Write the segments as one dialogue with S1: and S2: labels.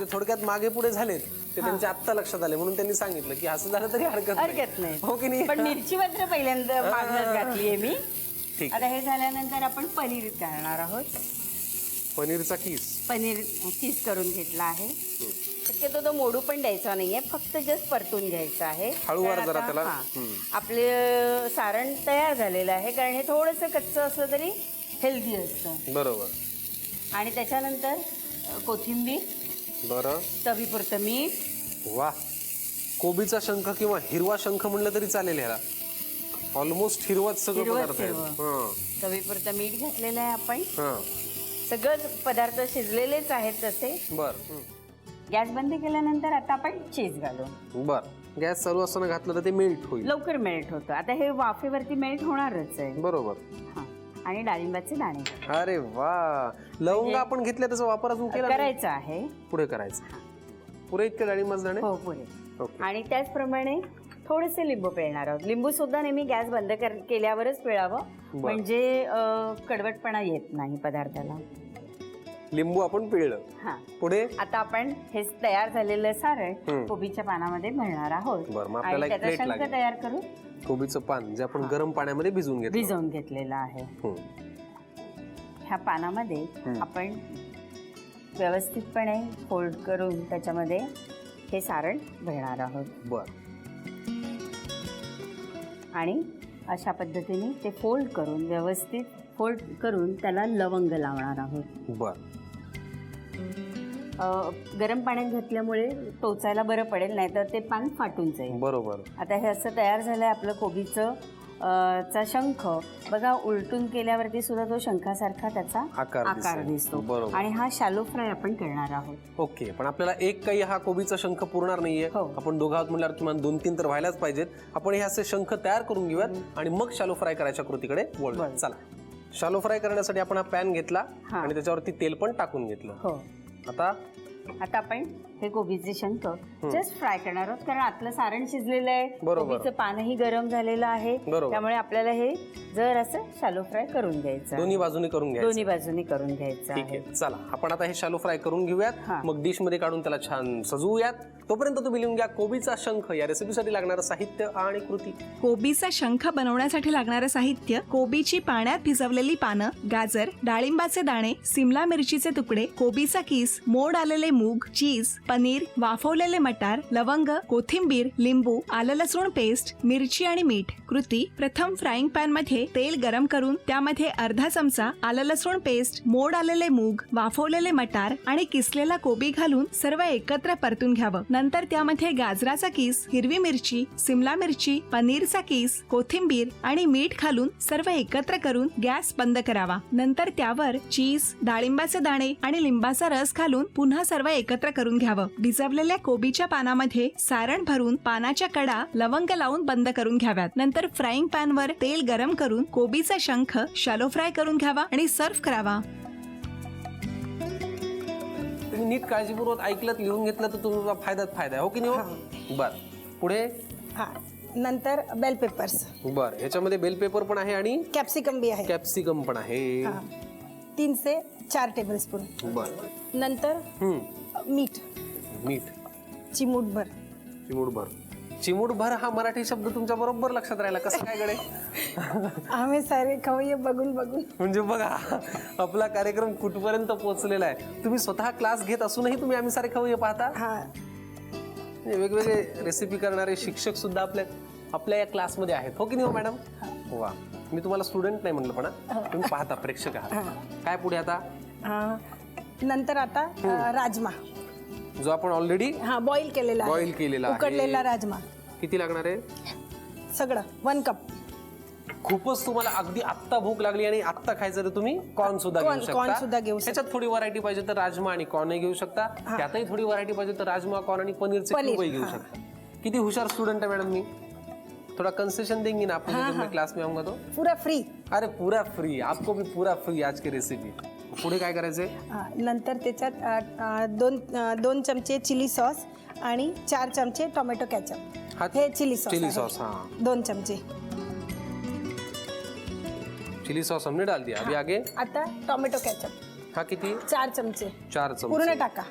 S1: ते थोडक्यात मागे पुढे झालेत ते त्यांच्या आत्ता लक्षात आले म्हणून त्यांनी सांगितलं की असं झालं तरी हरकत
S2: नाही.
S1: हो की नाही?
S2: पण मिरची मात्र पहिल्यांदा मागणच घातलीये मी.
S1: ठीक.
S2: आता हे झाल्यानंतर आपण पनीर घालणार आहोत.
S1: पनीरचा किस.
S2: पनीर किस करून घेतला आहे. शक्यतो तो मोडू पण द्यायचा नाहीये, फक्त जस्ट परतून घ्यायचं आहे.
S1: हळूवार जरा त्याला.
S2: आपले सारण तयार झालेलं आहे, कारण हे थोडंसं कच्चं असलं तरी हेल्दी असतं.
S1: बरोबर.
S2: आणि त्याच्यानंतर कोथिंबीर,
S1: बरं,
S2: चवीपुरतं मीठ.
S1: वा, कोबीचा शंख किंवा हिरवा शंख म्हणलं तरी चालेल याला. ऑलमोस्ट हिरवाच सगळं पदार्थ आहे.
S2: चवीपुरतं मीठ घातलेलं आहे आपण.
S1: हां,
S2: सगळं पदार्थ शिजलेलेच आहेत तसे.
S1: बर.
S2: गॅस बंद केल्यानंतर आता आपण चीज घालू.
S1: बर, गॅस चालू असताना घातलं तर ते मेल्ट होईल.
S2: लवकर मेल्ट होतं. आता हे वाफेवरती मेल्ट होणारच आहे.
S1: बरोबर.
S2: आणि डाळिंबाचे दाणे.
S1: अरे वा, लवंग आपण घेतल्या त्याचा वापर अजून केला
S2: करायचा आहे.
S1: पुढे करायचं. पुरे इतके डाळिंबाचे दाणे.
S2: हो, पुरे.
S1: ओके.
S2: आणि त्याचप्रमाणे थोडेसे लिंबू पिळणार आहोत. लिंबू सुद्धा नेहमी गॅस बंद केल्यावरच पिळावं, म्हणजे कडवटपणा येत नाही पदार्थाला.
S1: लिंबू आपण पिळलं. पुढे
S2: आता आपण हे तयार झालेलं सारण कोबीच्या पानामध्ये भरणार आहोत. आणि त्याचा शंख तयार करू.
S1: कोबीचं पान जे आपण गरम पाण्यामध्ये भिजवून घेतलेलं
S2: आहे. ह्या पानामध्ये आपण व्यवस्थितपणे फोल्ड करून त्याच्यामध्ये हे सारण भरणार आहोत.
S1: बर.
S2: आणि अशा पद्धतीने ते फोल्ड करून व्यवस्थित फोल्ड करून त्याला लवंग लावणार आहोत.
S1: बर.
S2: गरम पाण्यात घातल्यामुळे टोचायला बरं पडेल, नाहीतर ते पान फाटून जाईल.
S1: बरोबर.
S2: आता हे असं तयार झालंय आपलं कोबीचं चा शंख. बघा, उलटून केल्यावरती सुद्धा तो शंखासारखा त्याचा आकार दिसतो. आणि हा शॅलो फ्राय आपण करणार आहोत.
S1: ओके. पण आपल्याला एक काही हा कोबीचा शंख पुरणार नाहीये. आपण दोघांत म्हटल्यावर किमान 2-3 तर व्हायलाच पाहिजेत. आपण हे असे शंख तयार करून घेऊयात आणि मग शॅलो फ्राय करायच्या कृतीकडे वळूया. चला. शॅलो फ्राय करण्यासाठी आपण हा पॅन घेतला आणि त्याच्यावरती तेल पण टाकून घेतलं. आता
S2: आपण हे कोबीचे शंख जस्ट फ्राय करणार आहोत, कारण आतलं सारण शिजलेलं आहे. कोबीचं पानही गरम झालेलं आहे, त्यामुळे आपल्याला हे जर असं शॅलो फ्राय करून घ्यायचं.
S1: दोन्ही बाजूनी करून
S2: घ्यायचं.
S1: ठीक आहे. चला, आपण आता हे शॅलो फ्राय करून घेऊयात. मग डिश मध्ये काढून त्याला छान सजवूयात. तोपर्यंत तुम्ही लिहून घ्या कोबीचा शंख या रेसिपीसाठी लागणारं साहित्य आणि कृती.
S3: कोबीचा शंख बनवण्यासाठी लागणारं साहित्य: कोबीची पाण्यात भिजवलेली पानं, गाजर, डाळिंबाचे दाणे, सिमला मिरचीचे तुकडे, कोबीचा किस, मोड आलेले मूग, चीज, पनीर, वाफवलेले मटार, लवंग, कोथिंबीर, लिंबू, आलं लसूण पेस्ट, मिरची आणि मीठ. कृती: प्रथम फ्राईंग पॅन मध्ये तेल गरम करून त्यामध्ये अर्धा चमचा आलं लसूण पेस्ट, मोड आलेले मूग, वाफवलेले मटार आणि किसलेला कोबी घालून सर्व एकत्र परतून घ्यावं. नंतर त्यामध्ये गाजराचा किस, हिरवी मिरची, सिमला मिरची, पनीरचा किस, कोथिंबीर आणि मीठ घालून सर्व एकत्र करून गॅस बंद करावा. नंतर त्यावर चीज, डाळिंबाचे दाणे आणि लिंबाचा रस घालून पुन्हा सर्व एकत्र करून घ्यावं. भिजवलेल्या कोबीच्या पानामध्ये सारण भरून पानाच्या कडा लवंग लावून बंद करून घ्याव्यात. नंतर फ्राईंग पॅन वर तेल गरम करून कोबीचा शंख शॅलो फ्राय करून घ्यावा आणि सर्व्ह करावा.
S1: तुम्ही नीट काळजीपूर्वक ऐकलं, लिहून घेतलं तर तुम्हाला फायदा आहे. हो की नाही? बर. पुढे
S4: नंतर बेल पेपर्स.
S1: बर. याच्यामध्ये बेल पेपर पण आहे आणि
S4: कॅप्सिकम बी आहे.
S1: कॅप्सिकम पण आहे.
S4: 3 से 4 टेबलस्पून.
S1: बर.
S4: नंतर मीठ
S1: चिमूटभर हा मराठी शब्द तुमच्या बरोबर लक्षात राहिला. कसं काय गडे?
S4: आम्ही सारे खवय्ये बघून
S1: म्हणजे बघा आपला कार्यक्रम कुठपर्यंत पोहोचलेला आहे. तुम्ही स्वतः क्लास घेत असूनही तुम्ही आम्ही सारे खवय्ये पाहता. वेगवेगळे रेसिपी करणारे शिक्षक सुद्धा आपल्या या क्लासमध्ये आहेत. हो की नाही मॅडम? वा. मी तुम्हाला स्टुडंट नाही म्हणलं, पण तुम्ही पाहता, प्रेक्षक आहात. काय पुढे आता?
S4: नंतर आता राजमा,
S1: जो आपण ऑलरेडी
S4: बॉईल केलेला उकडलेला राजमा.
S1: किती लागणार आहे?
S4: सगळं 1 कप.
S1: खूपच तुम्हाला अगदी आत्ता भूक लागली आणि आत्ता खायचं तर तुम्ही कॉर्न सुद्धा घेऊ शकता. त्याच्यात थोडी व्हरायटी पाहिजे तर राजमा आणि कॉर्नही घेऊ शकता. त्यातही थोडी व्हरायटी पाहिजे तर राजमा, कॉर्न आणि पनीरचे क्यूबही घेऊ शकता. किती हुशार स्टुडंट आहे मॅडम. मी थोड़ा कंसेशन देंगी ना आपको क्लास में आऊंगा तो?
S4: पूरा फ्री.
S1: अरे पूरा फ्री, आपको भी पूरा फ्री आज की रेसिपी. पुढे काय करायचंय?
S4: नंतर त्याच्यात 2 चमचे चिली सॉस आणि 4 चमचे टोमॅटो केचप. हे चिली सॉस. 2 चमचे
S1: चिली सॉस हमने डाल दिया. अभी आगे
S4: आता टोमॅटो केचप.
S1: हा किती?
S4: 4 चमचे.
S1: 4 चमचे
S4: पूर्ण टाका.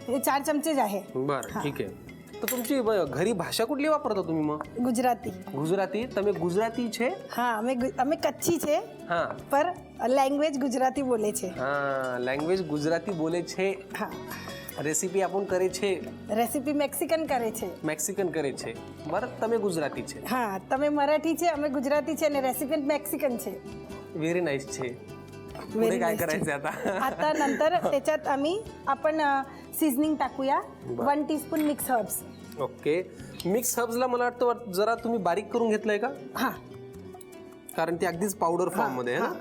S4: हे 4 चमचेच आहे.
S1: बरं ठीक आहे. तर तुमची घरी भाषा कुठली वापरता तुम्ही मग?
S4: गुजराती.
S1: गुजराती. તમે ગુજરાતી છે?
S4: હા, અમે કચ્છી છે,
S1: હા,
S4: પર લેંગ્વેજ ગુજરાતી બોલે છે.
S1: હા, લેંગ્વેજ ગુજરાતી બોલે છે.
S4: હા,
S1: રેસીપી આપણ કરે છે,
S4: રેસીપી મેક્સિકન કરે છે.
S1: મેક્સિકન કરે છે. બરાબર, તમે ગુજરાતી છે.
S4: હા, તમે મરાઠી છે, અમે ગુજરાતી છે, અને રેસીપी મેक्सिकन છે.
S1: व्हेरी नाईस છે. पुढे काय करायचं आता?
S4: आता नंतर त्याच्यात आपण सीझनिंग टाकूया. 1 teaspoon mix herbs.
S1: Okay. Mix हर्ब्सला मला वाटतं जरा तुम्ही बारीक करून घेतलंय का?
S4: हा,
S1: कारण ती अगदीच पावडर फॉर्म मध्ये आहे ना.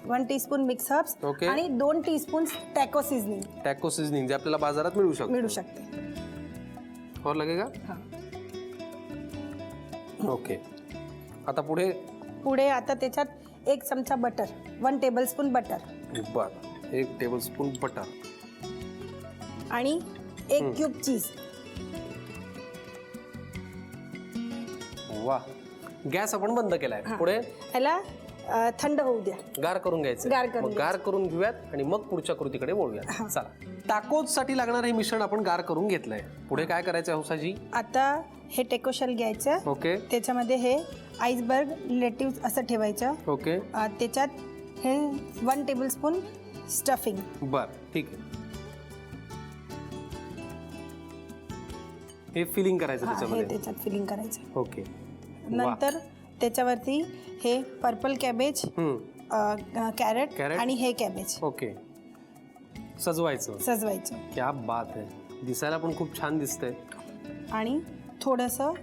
S4: 1 टीस्पून मिक्स हर्ब्स
S1: ओके.
S4: आणि 2 teaspoon taco seasoning.
S1: Taco seasoning जे आपल्याला बाजारात मिळू शकते. और लगेगा? ओके. आता पुढे
S4: आता त्याच्यात 1 चमचा बटर, 1 टेबलस्पून बटर.
S1: बर, 1 टेबलस्पून बटर
S4: आणि 1 क्यूब चीज.
S1: वा. गॅस आपण बंद केलाय. पुढे
S4: याला थंड होऊ द्या.
S1: गार करून घ्यायचं. गार करून घेऊयात आणि मग पुढच्या कृतीकडे वळूयात. चला. टाकोज साठी लागणारं हे मिश्रण आपण गार करून घेतलंय. पुढे काय करायचं हौसाजी?
S4: आता हे टेकोशेल घ्यायचं.
S1: ओके.
S4: त्याच्यामध्ये हे आईसबर्ग लेटिव्ह असं ठेवायचं.
S1: ओके.
S4: त्याच्यात हे 1 टेबलस्पून स्टफिंग.
S1: बर, ठीक आहे. हे फिलिंग करायचं त्याच्यामध्ये.
S4: त्याच्यात फिलिंग करायचं.
S1: ओके.
S4: नंतर त्याच्यावरती हे पर्पल कॅबेज, कॅरेट आणि हे कॅबेज.
S1: ओके. सजवायचं. क्या बात आहे. दिसायला पण खूप छान दिसतंय.
S4: आणि थोडंसं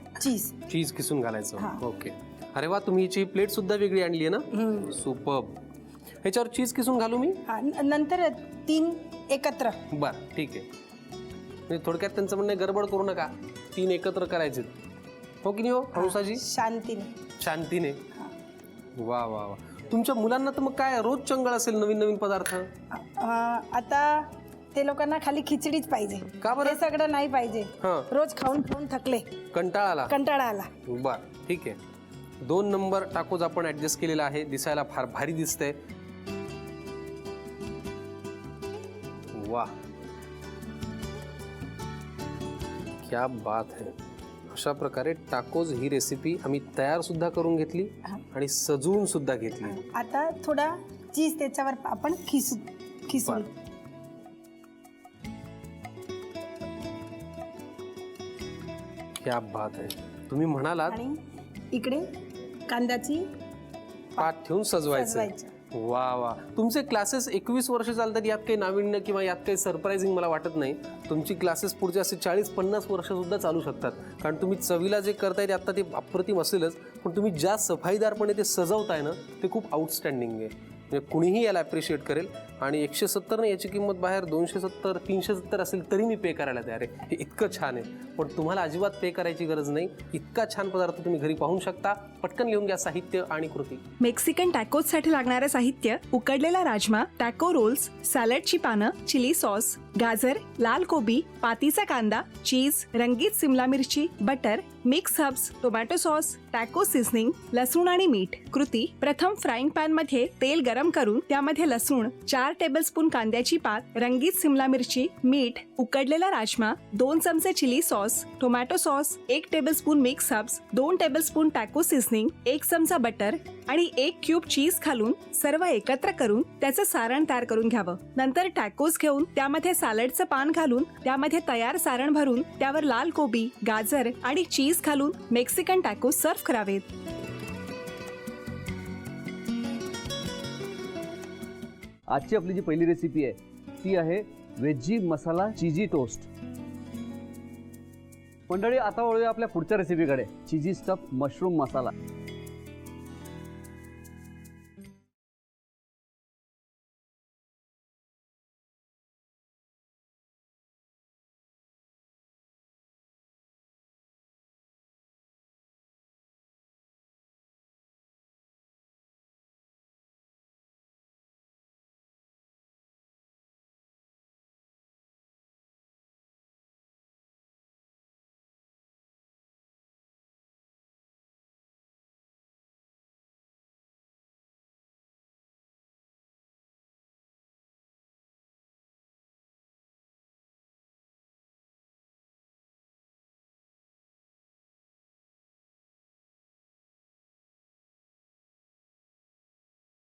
S4: चीज
S1: किसून घालायचं. ओके. अरे वा, तुम्ही याची प्लेट सुद्धा वेगळी आणली आहे ना. सुपर्ब. ह्याच्यावर चीज किसून घालू मी?
S4: नंतर 3 एकत्र.
S1: बर, ठीक आहे. म्हणजे थोडक्यात त्यांचं म्हणणं गडबड करू नका, 3 एकत्र करायचे. हो की नाही हो हौसाजी? शांतीने. वा वा वा. तुमच्या मुलांना तर मग काय रोज चंगळ असेल नवीन पदार्थ?
S4: आता ते लोकांना खाली खिचडीच पाहिजे.
S1: का बरं?
S4: हे सगळं नाही पाहिजे. रोज खाऊन थकले, कंटाळा आला.
S1: बर, ठीक आहे. 2 नंबर टाकोज आपण ऍडजस्ट केलेला आहे. दिसायला फार भारी दिसतंय. वा, क्या बात है. अशा प्रकारे टाकोज ही रेसिपी आम्ही तयार सुद्धा करून घेतली आणि सजवून सुद्धा घेतली.
S4: आता थोडा चीज त्याच्यावर आपण खिसून.
S1: क्या बात है. तुम्ही म्हणालात
S4: आणि इकडे कांद्याची
S1: पात ठेवून सजवायचं. वा वा. तुमचे क्लासेस 21 वर्ष चालतात. यात काही नाविन्य किंवा यात काही सरप्राइझिंग मला वाटत नाही. तुमची क्लासेस पुढचे असे 40-50 वर्ष सुद्धा चालू शकतात. कारण तुम्ही चवीला जे करताय ते आता ते अप्रतिम असेलच, पण तुम्ही ज्या सफाईदारपणे ते सजवताय ना ते खूप आउटस्टँडिंग आहे. म्हणजे कुणीही याला अप्रिशिएट करेल. आणि 170 ने याची किंमत बाहेर 270, 370 असेल तरी मी पे करायला तयार आहे. हे इतकं छान आहे. पण तुम्हाला अजिबात पे करायची गरज नाही. इतका छान पदार्थ तुम्ही घरी पाहू शकता. पटकन लिहून घ्या साहित्य आणि कृती.
S3: मेक्सिकन टॅकोजसाठी लागणारे साहित्य: उकडलेला राजमा, टॅको रोल्स, सॅलडची पानं, चिली सॉस, गाजर, लाल कोबी, पातीचा कांदा, चीज, रंगीत सिमला मिरची, butter, mix herbs, tomato sauce, taco seasoning, लसूण आणि मीठ. कृती: प्रथम फ्राईंग पॅन मध्ये तेल गरम करून त्यामध्ये लसूण, 4 टेबलस्पून कांद्याची पात, रंगीत सिमला मिरची, मीठ, उकडलेला राजमा, 2 चमचे chilli sauce, tomato sauce, 1 tablespoon mix herbs, 2 tablespoon taco seasoning, 1 चमचा बटर आणि 1 क्यूब चीज घालून सर्व एकत्र करून त्याचं सारण तयार करून घ्यावं. नंतर टॅकोज घेऊन त्यामध्ये सॅलडचं पान घालून त्यामध्ये तयार सारण भरून त्यावर लाल कोबी, गाजर आणि चीज घालून मेक्सिकन टॅकोज सर्व्ह करावेत.
S5: आजची आपली जी पहिली रेसिपी आहे ती आहे वेजी मसाला चीजी टोस्ट. मंडळी, आता वळूया आपल्या पुढच्या रेसिपीकडे, चीजी स्टफ मशरूम मसाला.